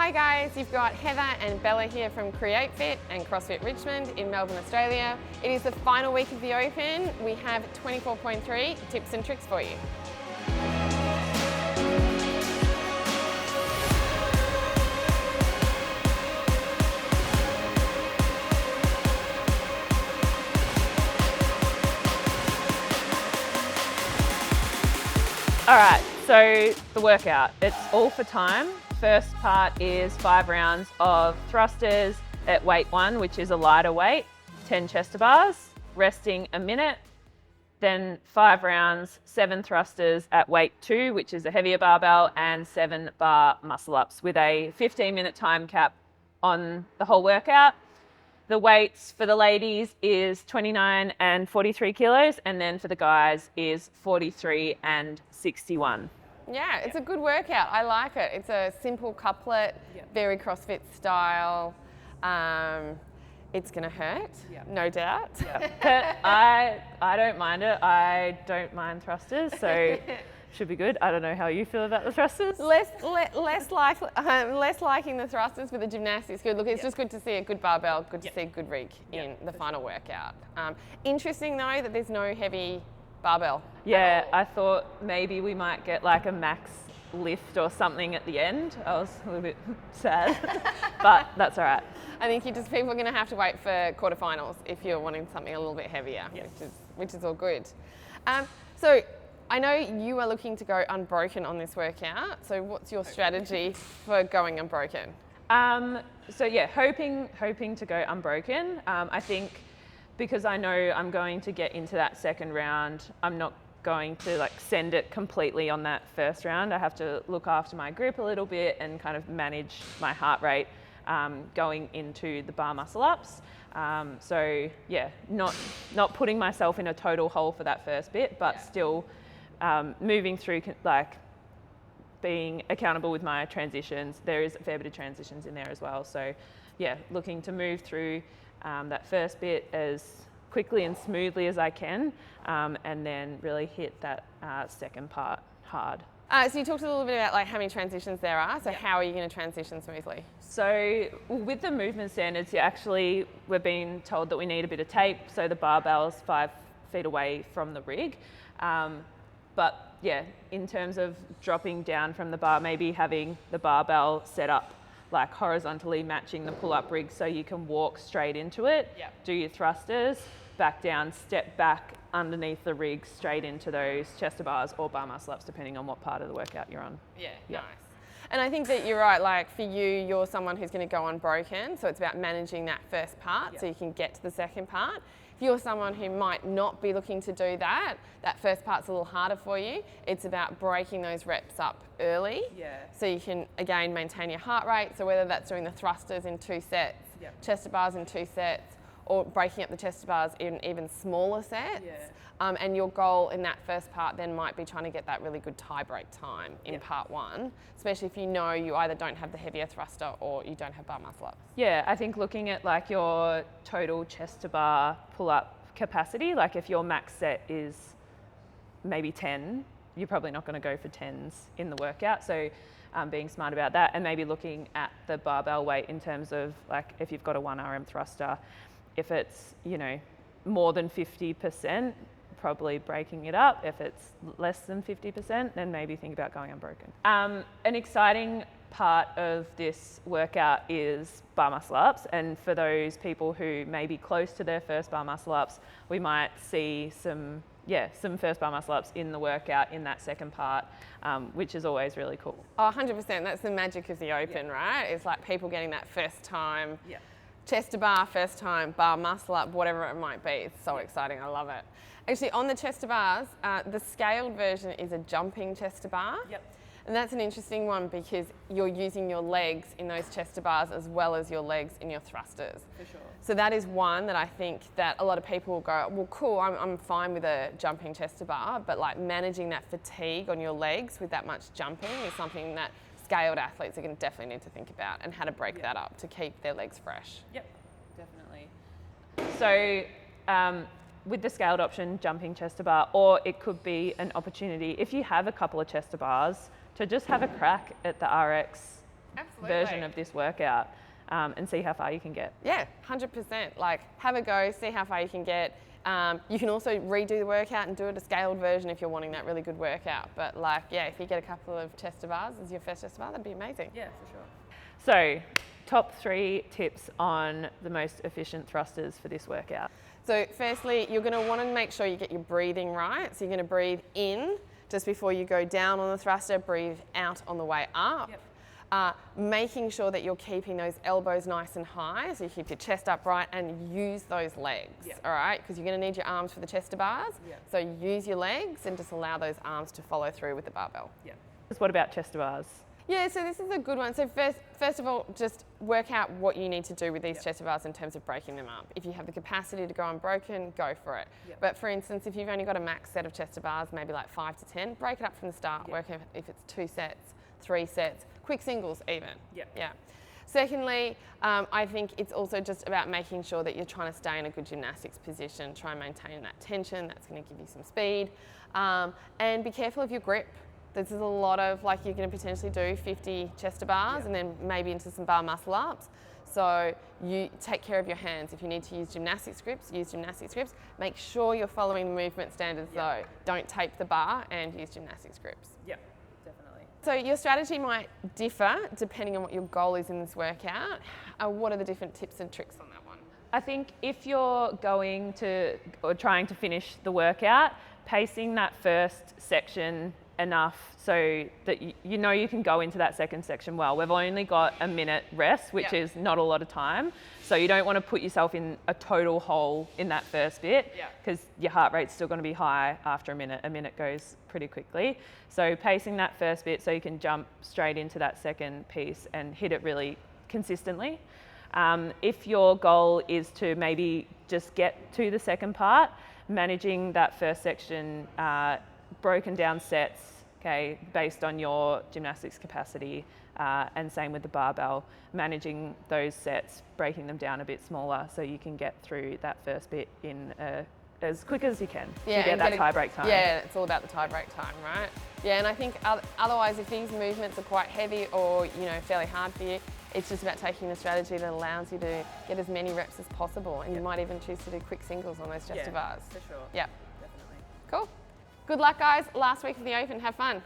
Hi guys, you've got Heather and Bella here from CrossFit and CrossFit Richmond in Melbourne, Australia. It is the final week of the Open. We have 24.3 tips and tricks for you. All right, so the workout, it's all for time. First part is 5 rounds of thrusters at weight 1, which is a lighter weight, 10 chest to bars, resting a minute. Then 5 rounds, 7 thrusters at weight 2, which is a heavier barbell, and 7 bar muscle ups with a 15-minute time cap on the whole workout. The weights for the ladies is 29 and 43 kilos, and then for the guys is 43 and 61. Yeah, it's a good workout. I like it. It's a simple couplet, very CrossFit style. It's going to hurt, no doubt. But I don't mind it. I don't mind thrusters, so should be good. I don't know how you feel about the thrusters. Less liking the thrusters, but the gymnastics good. Look, it's just good to see a good barbell, good to see a good rig in the final workout. Interesting though that there's no heavy barbell. Yeah, I thought maybe we might get like a max lift or something at the end. I was a little bit sad, but that's all right. I think people are going to have to wait for quarterfinals if you're wanting something a little bit heavier, which is all good. So I know you are looking to go unbroken on this workout. So what's your strategy for going unbroken? So yeah, hoping to go unbroken. I think because I know I'm going to get into that second round, I'm not going to like send it completely on that first round. I have to look after my grip a little bit and kind of manage my heart rate going into the bar muscle ups. So yeah, not putting myself in a total hole for that first bit, but still moving through, like being accountable with my transitions. There is a fair bit of transitions in there as well. So yeah, looking to move through that first bit as quickly and smoothly as I can, and then really hit that second part hard. So you talked a little bit about like how many transitions there are. So how are you going to transition smoothly? So with the movement standards, we're being told that we need a bit of tape. So the barbell's 5 feet away from the rig. But yeah, in terms of dropping down from the bar, maybe having the barbell set up like horizontally matching the pull-up rig so you can walk straight into it, do your thrusters, back down, step back underneath the rig straight into those chest to bars or bar muscle ups, depending on what part of the workout you're on. Yeah, nice. And I think that you're right, like for you, you're someone who's going to go unbroken, so it's about managing that first part so you can get to the second part. If you're someone who might not be looking to do that, that first part's a little harder for you. It's about breaking those reps up early so you can, again, maintain your heart rate. So whether that's doing the thrusters in 2 sets, chest to bars in 2 sets, or breaking up the chest to bars in even smaller sets. And your goal in that first part then might be trying to get that really good tie break time in part 1, especially if you know you either don't have the heavier thruster or you don't have bar muscle ups. Yeah, I think looking at like your total chest to bar pull up capacity, like if your max set is maybe 10, you're probably not going to go for 10s in the workout. So being smart about that, and maybe looking at the barbell weight in terms of like if you've got a 1 RM thruster, if it's, more than 50%, probably breaking it up. If it's less than 50%, then maybe think about going unbroken. An exciting part of this workout is bar muscle ups, and for those people who may be close to their first bar muscle ups, we might see some first bar muscle ups in the workout in that second part, which is always really cool. Oh, 100%. That's the magic of the Open, right? It's like people getting that first time chest to bar, first time bar muscle up, whatever it might be. It's so exciting. I love it. Actually, on the chest to bars, the scaled version is a jumping chest to bar. And that's an interesting one because you're using your legs in those chest to bars as well as your legs in your thrusters. For sure. So that is one that I think that a lot of people will go, well, cool, I'm fine with a jumping chest to bar, but like managing that fatigue on your legs with that much jumping is something that scaled athletes are going to definitely need to think about, and how to break that up to keep their legs fresh. Yep, definitely. So with the scaled option, jumping chest to bar, or it could be an opportunity if you have a couple of chest to bars to just have a crack at the RX version of this workout and see how far you can get. Yeah, 100%. Like, have a go, see how far you can get. You can also redo the workout and do it a scaled version if you're wanting that really good workout. But like, yeah, if you get a couple of chest to bars as your first chest to bar, that'd be amazing. Yeah, for sure. So, top 3 tips on the most efficient thrusters for this workout. So firstly, you're going to want to make sure you get your breathing right. So you're going to breathe in just before you go down on the thruster, breathe out on the way up. Yep. Making sure that you're keeping those elbows nice and high, so you keep your chest upright and use those legs, all right? Because you're going to need your arms for the chest to bars. So use your legs and just allow those arms to follow through with the barbell. What about chest to bars? Yeah, so this is a good one. So first of all, just work out what you need to do with these chest to bars in terms of breaking them up. If you have the capacity to go unbroken, go for it. But for instance, if you've only got a max set of chest to bars, maybe like 5 to 10, break it up from the start. Work if it's 2 sets, 3 sets, quick singles even. Yeah. Secondly, I think it's also just about making sure that you're trying to stay in a good gymnastics position, try and maintain that tension. That's going to give you some speed. And be careful of your grip. This is a lot of, like, you're going to potentially do 50 chest to bars and then maybe into some bar muscle ups. So you take care of your hands. If you need to use gymnastics grips, use gymnastics grips. Make sure you're following the movement standards though. Don't tape the bar and use gymnastics grips. Definitely. So your strategy might differ depending on what your goal is in this workout. What are the different tips and tricks on that one? I think if you're going to, or trying to finish the workout, pacing that first section enough so that you know you can go into that second section well. We've only got a minute rest, which is not a lot of time. So you don't want to put yourself in a total hole in that first bit because your heart rate's still going to be high after a minute. A minute goes pretty quickly. So pacing that first bit so you can jump straight into that second piece and hit it really consistently. If your goal is to maybe just get to the second part, managing that first section, broken down sets, okay, based on your gymnastics capacity, and same with the barbell, managing those sets, breaking them down a bit smaller so you can get through that first bit in as quick as you can to get that tie break time. Yeah, it's all about the tie break time, right? Yeah, and I think otherwise if these movements are quite heavy or, you know, fairly hard for you, it's just about taking the strategy that allows you to get as many reps as possible, and you might even choose to do quick singles on those chest to bars. For sure. Yeah. Definitely. Cool. Good luck, guys. Last week of the Open. Have fun.